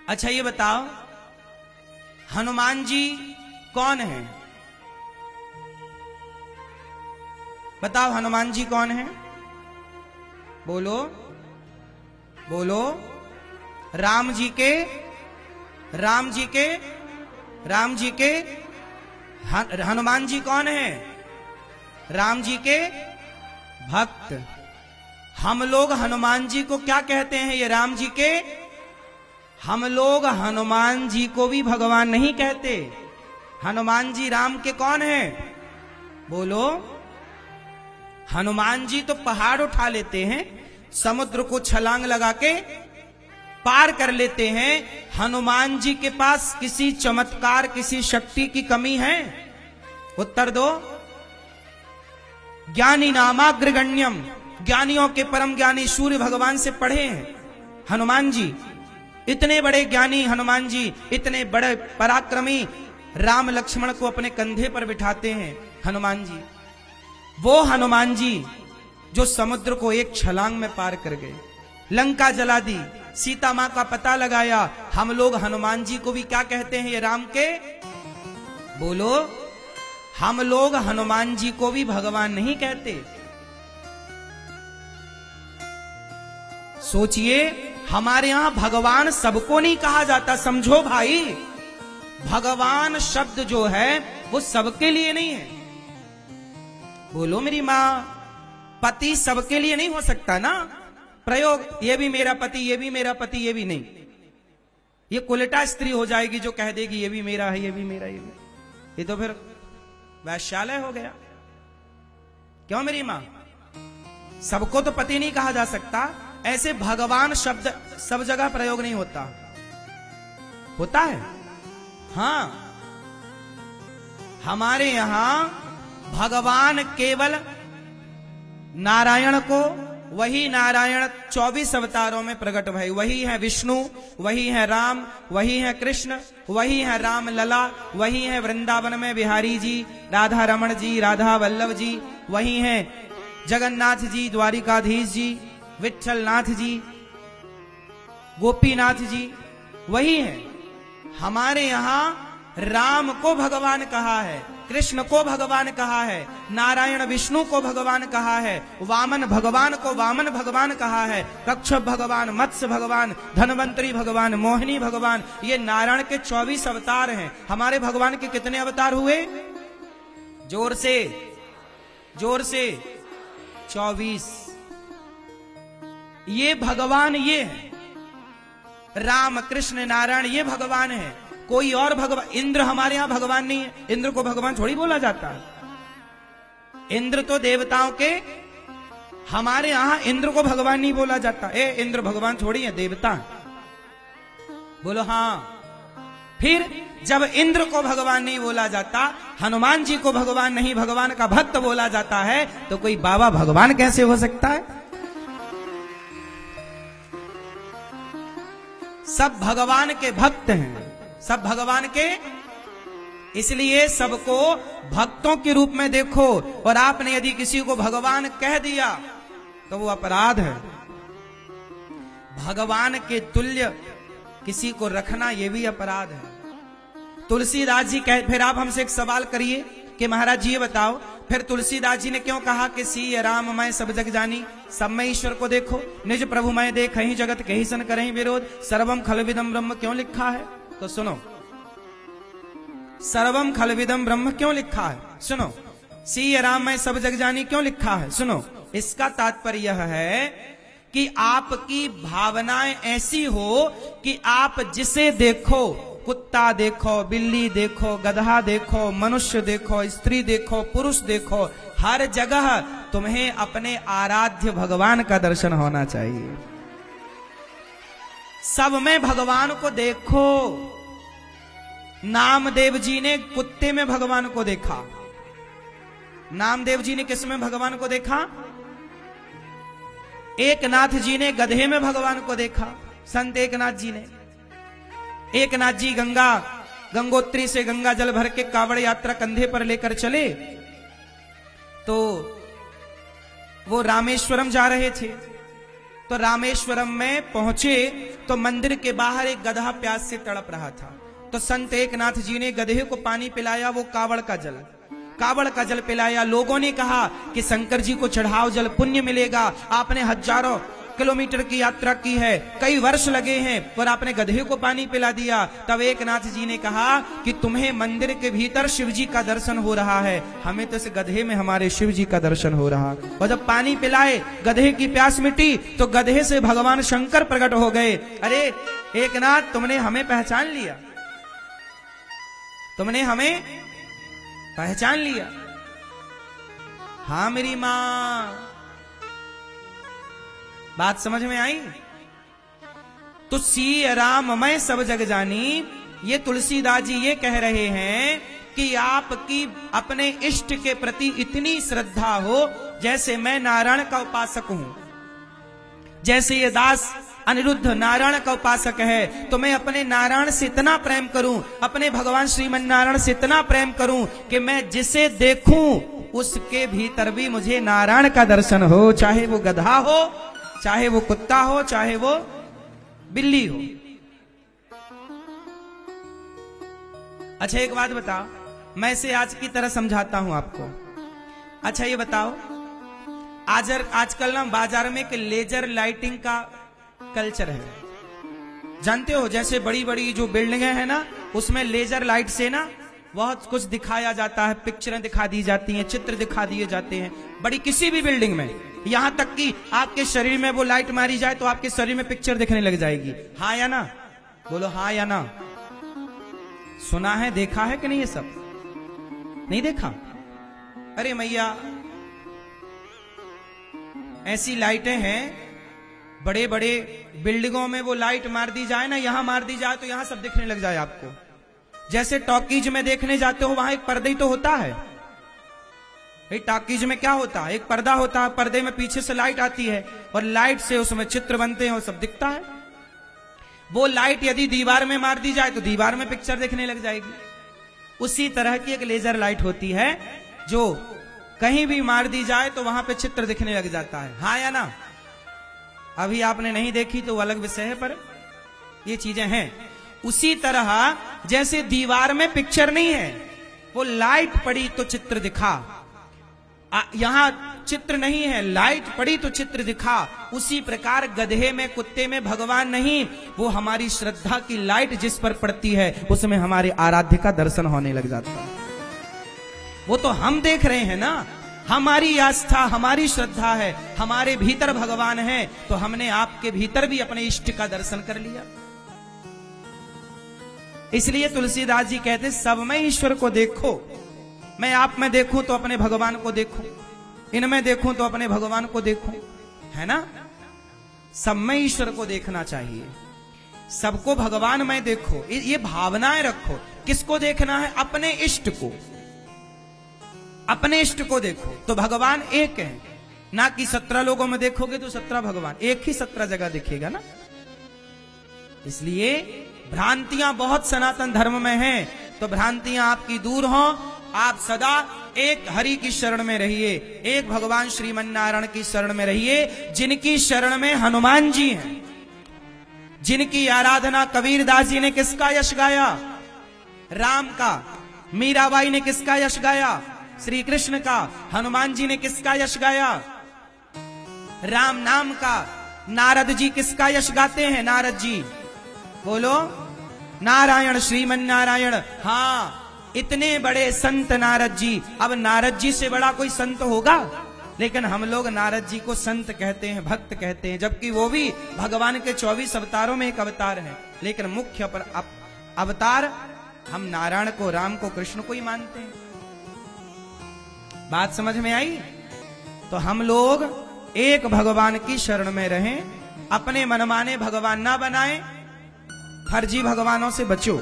अच्छा ये बताओ, हनुमान जी कौन है? बताओ हनुमान जी कौन है? बोलो बोलो। राम जी के हनुमान जी कौन है? राम जी के भक्त। हम लोग हनुमान जी को क्या कहते हैं? ये राम जी के। हम लोग हनुमान जी को भी भगवान नहीं कहते। हनुमान जी राम के कौन है? बोलो। हनुमान जी तो पहाड़ उठा लेते हैं, समुद्र को छलांग लगा के पार कर लेते हैं। हनुमान जी के पास किसी चमत्कार, किसी शक्ति की कमी है? उत्तर दो। ज्ञानी नामाग्रगण्यम, ज्ञानियों के परम ज्ञानी सूर्य भगवान से पढ़े हैं हनुमान जी। इतने बड़े ज्ञानी हनुमान जी, इतने बड़े पराक्रमी, राम लक्ष्मण को अपने कंधे पर बिठाते हैं हनुमान जी। वो हनुमान जी जो समुद्र को एक छलांग में पार कर गए, लंका जला दी, सीता मां का पता लगाया। हम लोग हनुमान जी को भी क्या कहते हैं? ये राम के। बोलो। हम लोग हनुमान जी को भी भगवान नहीं कहते। सोचिए, हमारे यहां भगवान सबको नहीं कहा जाता, समझो भाई। भगवान शब्द जो है वो सबके लिए नहीं है। बोलो मेरी मां। पति सबके लिए नहीं हो सकता ना प्रयोग। ये भी मेरा पति, ये भी मेरा पति, ये भी नहीं। ये कुलटा स्त्री हो जाएगी जो कह देगी ये भी मेरा है, ये भी मेरा, ये भी। ये तो फिर वैश्यालय हो गया। क्यों मेरी मां? सबको तो पति नहीं कहा जा सकता। ऐसे भगवान शब्द सब जगह प्रयोग नहीं होता। होता है? हां, हमारे यहां भगवान केवल नारायण को, वही नारायण 24 अवतारों में प्रकट भई। वही है विष्णु, वही है राम, वही है कृष्ण, वही है राम लला, वही है वृंदावन में बिहारी जी, राधा रमण जी, राधा वल्लभ जी, वही है जगन्नाथ जी, द्वारिकाधीश जी, विठल नाथ जी, गोपीनाथ जी, वही है। हमारे यहां राम को भगवान कहा है, कृष्ण को भगवान कहा है, नारायण विष्णु को भगवान कहा है, वामन भगवान को वामन भगवान कहा है, कच्छप भगवान, मत्स्य भगवान, धनवंतरी भगवान, मोहिनी भगवान। ये नारायण के 24 अवतार हैं। हमारे भगवान के कितने अवतार हुए? जोर से, जोर से। 24। ये भगवान ये है, राम कृष्ण नारायण ये भगवान है। कोई और भगवान, इंद्र हमारे यहां भगवान नहीं है। इंद्र को भगवान थोड़ी बोला जाता है। इंद्र तो देवताओं के, हमारे यहां इंद्र को भगवान नहीं बोला जाता। ए इंद्र भगवान थोड़ी है, देवता। बोलो हां। फिर जब इंद्र को भगवान नहीं बोला जाता, हनुमान जी को भगवान नहीं, भगवान का भक्त बोला जाता है, तो कोई बाबा भगवान कैसे हो सकता है? सब भगवान के भक्त हैं, सब भगवान के। इसलिए सबको भक्तों के रूप में देखो। और आपने यदि किसी को भगवान कह दिया तो वो अपराध है। भगवान के तुल्य किसी को रखना ये भी अपराध है। तुलसीदास जी कह, फिर आप हमसे एक सवाल करिए कि महाराज जी ये बताओ, फिर तुलसीदास जी ने क्यों कहा कि सी राम मैं सब जग जानी? सब में ईश्वर को देखो। निज प्रभु मैं देख ही जगत कहीं सन करहीं विरोध, सर्वम खलविदम ब्रह्म क्यों लिखा है? तो सुनो, सर्वम खलविदम ब्रह्म क्यों लिखा है? सुनो। सी राम मैं सब जग जानी क्यों लिखा है? सुनो। इसका तात्पर्य यह है कि आपकी भावनाएं ऐसी हो कि आप जिसे देखो, कुत्ता देखो, बिल्ली देखो, गधा देखो, मनुष्य देखो, स्त्री देखो, पुरुष देखो, हर जगह तुम्हें अपने आराध्य भगवान का दर्शन होना चाहिए। सब में भगवान को देखो। नामदेव जी ने कुत्ते में भगवान को देखा। नामदेव जी ने किस में भगवान को देखा? एकनाथ जी ने गधे में भगवान को देखा। संत एकनाथ जी ने, एकनाथ जी गंगोत्री से गंगा जल भर के कावड़ यात्रा कंधे पर लेकर चले, तो वो रामेश्वरम जा रहे थे। तो रामेश्वरम में पहुंचे तो मंदिर के बाहर एक गधा प्यास से तड़प रहा था। तो संत एकनाथ जी ने गधे को पानी पिलाया, वो कावड़ का जल पिलाया। लोगों ने कहा कि शंकर जी को चढ़ाओ जल, पुण्य मिलेगा। आपने हजारों किलोमीटर की यात्रा की है, कई वर्ष लगे हैं, पर आपने गधे को पानी पिला दिया। तब एकनाथ जी ने कहा कि तुम्हें मंदिर के भीतर शिव जी का दर्शन हो रहा है, हमें तो इस गधे में हमारे शिव जी का दर्शन हो रहा। और जब पानी पिलाए, गधे की प्यास मिटी, तो गधे से भगवान शंकर प्रकट हो गए। अरे एकनाथ, तुमने हमें पहचान लिया, तुमने हमें पहचान लिया। हाँ मेरी मां, बात समझ में आई? तो सिय राम मैं सब जग जानी, ये तुलसीदास जी ये कह रहे हैं कि आपकी अपने इष्ट के प्रति इतनी श्रद्धा हो, जैसे मैं नारायण का उपासक हूं, जैसे ये दास अनिरुद्ध नारायण का उपासक है, तो मैं अपने नारायण से इतना प्रेम करूं, अपने भगवान श्रीमन नारायण से इतना प्रेम करूं कि मैं जिसे देखूं उसके भीतर भी मुझे नारायण का दर्शन हो, चाहे वो गधा हो, चाहे वो कुत्ता हो, चाहे वो बिल्ली हो। अच्छा एक बात बताओ, मैं इसे आज की तरह समझाता हूं आपको। अच्छा ये बताओ, आजकल ना बाजार में एक लेजर लाइटिंग का कल्चर है, जानते हो? जैसे बड़ी बड़ी जो बिल्डिंगें हैं ना, उसमें लेजर लाइट से ना बहुत कुछ दिखाया जाता है, पिक्चरें दिखा दी जाती हैं, चित्र दिखा दिए जाते हैं बड़ी किसी भी बिल्डिंग में। यहां तक कि आपके शरीर में वो लाइट मारी जाए तो आपके शरीर में पिक्चर दिखने लग जाएगी। हाँ या ना? बोलो हाँ या ना। सुना है, देखा है कि नहीं? ये सब नहीं देखा? अरे मैया, ऐसी लाइटें हैं, बड़े बड़े बिल्डिंगों में वो लाइट मार दी जाए ना, यहां मार दी जाए तो यहां सब दिखने लग जाए आपको। जैसे टॉकीज में देखने जाते हो, वहां एक पर्दा ही तो होता है। टॉकीज में क्या होता है? एक पर्दा होता है, पर्दे में पीछे से लाइट आती है और लाइट से उसमें चित्र बनते हैं और सब दिखता है। वो लाइट यदि दीवार में मार दी जाए तो दीवार में पिक्चर दिखने लग जाएगी। उसी तरह की एक लेजर लाइट होती है, जो कहीं भी मार दी जाए तो वहां पे चित्र दिखने लग जाता है। हाँ या ना? अभी आपने नहीं देखी तो अलग विषय है, पर ये चीजें हैं। उसी तरह जैसे दीवार में पिक्चर नहीं है, वो लाइट पड़ी तो चित्र दिखा, यहां चित्र नहीं है, लाइट पड़ी तो चित्र दिखा। उसी प्रकार गधे में, कुत्ते में भगवान नहीं, वो हमारी श्रद्धा की लाइट जिस पर पड़ती है उसमें हमारे आराध्य का दर्शन होने लग जाता है। वो तो हम देख रहे हैं ना, हमारी आस्था, हमारी श्रद्धा है, हमारे भीतर भगवान है, तो हमने आपके भीतर भी अपने इष्ट का दर्शन कर लिया। इसलिए तुलसीदास जी कहते, सब में ईश्वर को देखो। मैं आप में देखूं तो अपने भगवान को देखूं, इनमें देखूं तो अपने भगवान को देखूं, है ना? सब में ईश्वर को देखना चाहिए, सबको भगवान में देखो, ये भावनाएं रखो। किसको देखना है? अपने इष्ट को, अपने इष्ट को देखो तो भगवान एक है, ना कि 17 लोगों में देखोगे तो 17 भगवान, एक ही 17 जगह दिखेगा ना। इसलिए भ्रांतियां बहुत सनातन धर्म में हैं, तो भ्रांतियां आपकी दूर हो। आप सदा एक हरि की शरण में रहिए, एक भगवान श्रीमन नारायण की शरण में रहिए, जिनकी शरण में हनुमान जी हैं, जिनकी आराधना कबीरदास जी ने किसका यश गाया? राम का। मीराबाई ने किसका यश गाया? श्री कृष्ण का। हनुमान जी ने किसका यश गाया? राम नाम का। नारद जी किसका यश गाते हैं? नारद जी, बोलो नारायण, श्रीमन नारायण। हाँ, इतने बड़े संत नारद जी। अब नारद जी से बड़ा कोई संत होगा? लेकिन हम लोग नारद जी को संत कहते हैं, भक्त कहते हैं, जबकि वो भी भगवान के 24 अवतारों में एक अवतार है। लेकिन मुख्य पर अवतार हम नारायण को, राम को, कृष्ण को ही मानते हैं। बात समझ में आई? तो हम लोग एक भगवान की शरण में रहें, अपने मनमाने भगवान ना बनाएं, फर्जी भगवानों से बचो।